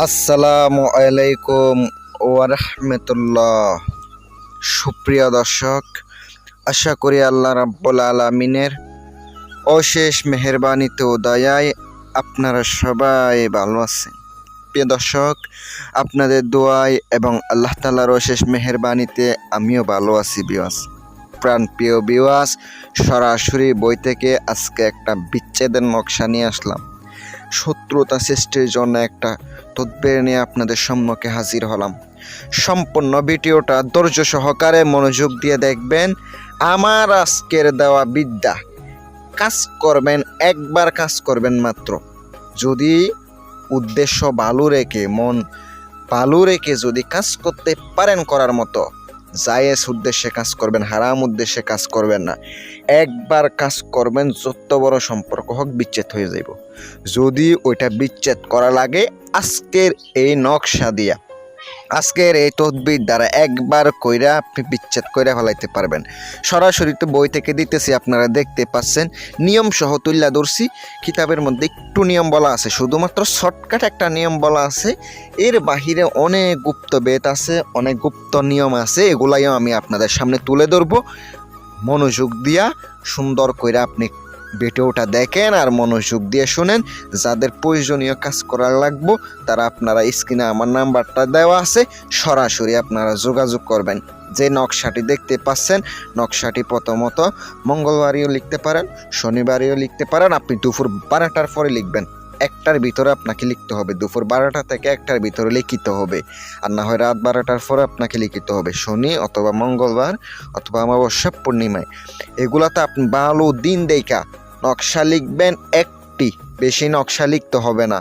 আসসালামু আলাইকুম ওয়া রাহমাতুল্লাহ। সুপ্রিয় দর্শক, আশা করি আল্লাহ রাব্বুল আলামিনের অশেষ মেহেরবানিতে ও দয়ায় আপনারা সবাই ভালো আছেন। প্রিয় দর্শক, আপনাদের দোয়ায় এবং আল্লাহ তাআলার অশেষ মেহেরবানিতে আমিও ভালো আছি। প্রাণ প্রিয় বিওয়াস, সরাসরি বই থেকে আজকে একটা বিচ্ছেদের নকশা নিয়ে আসলাম। শত্রুতা সৃষ্টির জন্য একটা তদবির নিয়ে আপনাদের সম্মুখে হাজির হলাম। সম্পূর্ণ ভিডিওটা ধৈর্য সহকারে মনোযোগ দিয়ে দেখবেন। আমার আজকের দেওয়া বিদ্যা কাজ করবেন, একবার কাজ করবেন মাত্র। যদি উদ্দেশ্য ভালো রেখে, মন ভালো রেখে যদি কাজ করতে পারেন, করার মতো জায়েজ উদ্দেশ্যে কাজ করবেন, হারাম উদ্দেশ্যে কাজ করবেন না। একবার কাজ করবেন, যত বড় সম্পর্ক হোক বিচ্ছেদ হয়ে যাইব। যদি ওইটা বিচ্ছেদ করা লাগে, আজকের এই নকশা দিয়া, আজকের এই তদবির দ্বারা একবার কইরা আপনি বিচ্ছেদ কইরা ফেলাইতে পারবেন। সরাসরি তো বই থেকে দিতেছি, আপনারা দেখতে পাচ্ছেন। নিয়ম সহ তুল্লা ধরছি। কিতাবের মধ্যে একটু নিয়ম বলা আছে, শুধুমাত্র শর্টকাট একটা নিয়ম বলা আছে। এর বাহিরে অনেক গুপ্ত বেদ আছে, অনেক গুপ্ত নিয়ম আছে। এগুলাইও আমি আপনাদের সামনে তুলে ধরবো। মনোযোগ দিয়া সুন্দর কইরা আপনি ভিডিওটা দেখেন আর মনোযোগ দিয়ে শুনেন। যাদের প্রয়োজনীয় কাজ করার লাগবো তারা আপনারা স্ক্রিনে আমার নাম্বারটা দেওয়া আছে, সরাসরি আপনারা যোগাযোগ করবেন। যে নকশাটি দেখতে পাচ্ছেন, নকশাটি প্রথমত মঙ্গলবারেও লিখতে পারেন, শনিবারেও লিখতে পারেন। আপনি দুপুর 12টার পরে লিখবেন, 1টার ভিতরে আপনাকে লিখতে হবে। দুপুর 12টা থেকে 1টার ভিতরে লিখিত হবে, আর না হয় রাত 12টার পরে আপনাকে লিখিত হবে। শনি অথবা মঙ্গলবার অথবা অমাবস্যা, পূর্ণিমায়, এগুলাতে আপনি ভালো দিন দেখা নকশা লিখবেন। একটি বেশি নকশা লিখতে হবে না।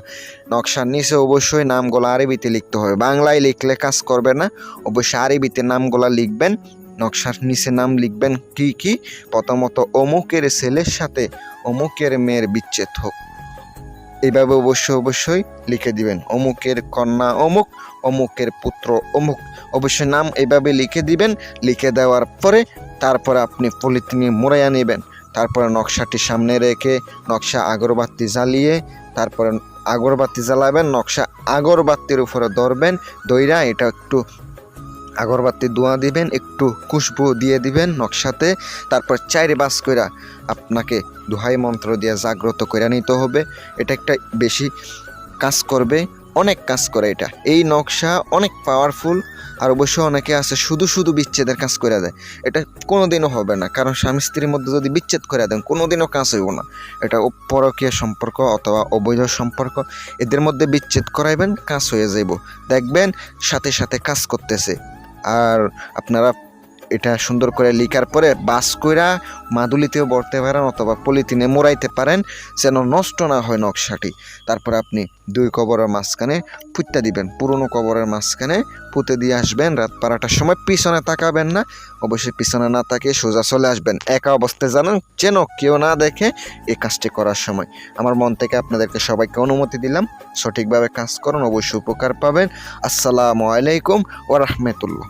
নকশার নিচে অবশ্যই নামগুলো আরবিতে লিখতে হবে। বাংলায় লিখলে কাজ করবে না, অবশ্যই আরবিতে নামগুলো লিখবেন। নকশার নিচে নাম লিখবেন কি কি। প্রথমত, অমুকের ছেলের সাথে অমুকের মেয়ের বিচ্ছেদ হোক, এইভাবে অবশ্যই লিখে দিবেন। অমুকের কন্যা অমুক, অমুকের পুত্র অমুক, অবশ্যই নাম এইভাবে লিখে দিবেন। লিখে দেওয়ার পরে তারপরে আপনি পলিথিনে মুড়াইয়া নেবেন। তারপরে নকশাটি সামনে রেখে নকশা আগরবাতি জ্বালিয়ে, তারপরে আগরবাতি জ্বালাবেন। নকশা আগরবাতির উপরে ধরবেন, দইরা এটা একটু আগরবাতি ধোঁয়া দিবেন, একটু খুশবু দিয়ে দিবেন নকশাতে। তারপর 4 বাস কইরা আপনাকে দোহাই মন্ত্র দিয়ে জাগ্রত করে নিতে হবে। এটা একটা বেশি কাজ করবে, অনেক কাজ করে এটা। এই নকশা অনেক পাওয়ারফুল। আর অবশ্যই অনেকে আছে শুধু বিচ্ছেদের কাজ করে দেয়। এটা কোনোদিনও হবে না, কারণ স্বামী স্ত্রীর মধ্যে যদি বিচ্ছেদ করে দেন কোনোদিনও কাজ হইব না। এটা পরকীয় সম্পর্ক অথবা অবৈধ সম্পর্ক, এদের মধ্যে বিচ্ছেদ করাইবেন, কাজ হয়ে যাইব। দেখবেন সাথে সাথে কাজ করতেছে। আর আপনারা এটা সুন্দর করে লিখার পরে বাস কইরা মাদুলিতেও বলতে পারেন অথবা পলিথিনে মোড়াইতে পারেন, যেন নষ্ট না হয় নকশাটি। তারপর আপনি 2 কবরের মাঝখানে পুঁতে দিবেন, পুরনো কবরের মাঝখানে পুঁতে দিয়ে আসবেন। রাত 12টার সময় পিছনে তাকাবেন না, অবশ্যই পিছনে না তাকিয়ে সোজা চলে আসবেন। একা অবস্থায় জানেন, যেন কেউ না দেখে এই কাজটি করার সময়। আমার মন থেকে আপনাদেরকে সবাইকে অনুমতি দিলাম, সঠিকভাবে কাজ করুন, অবশ্যই উপকার পাবেন। আসসালামু আলাইকুম ওয়া রাহমাতুল্লাহ।